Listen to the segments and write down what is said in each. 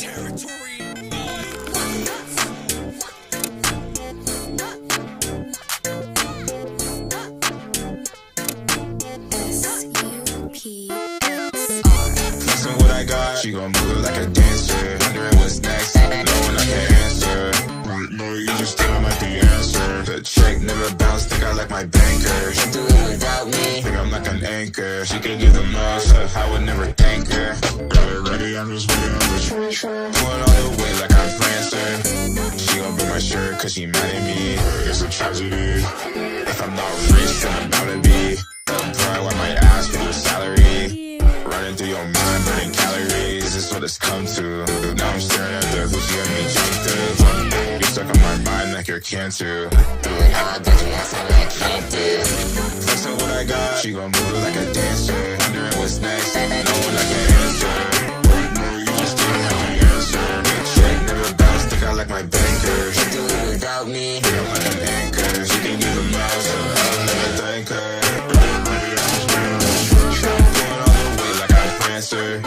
territory. Flexing what I got, she gon' move it like a dancer. Wondering what's next, knowing I can answer. No, you just think I might be answer. The check never bounced, think I like my banker. She do it without me, think I'm like an anchor. She could give the most, I would never thank her. Got it ready, I'm just waiting on the transfer. Going all the way like I'm Prancer. She gon' bring my shirt cause she mad at me. It's a tragedy. If I'm not rich, then I'm about to be. Pride why my ass for your salary. Running through your mind, burning calories. This is what it's come to. Now I'm staring at the hoochie got me jumped through. You're stuck on my mind like you're cancer. Doing all the dirty ass that I can't do. Flexing what I got, she gon' move it like a dancer. Wondering what's next, knowing I can answer. No, you just didn't have the answer. Big check, never bounce, think I like my banker. She do it without me, think I'm like an anchor. She can give the mouse, I'll never thank her. Answer.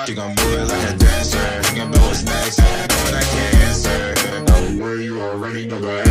She gon' move it like a dancer. Thinking about what's next, knowing I can't answer. Know where you already know the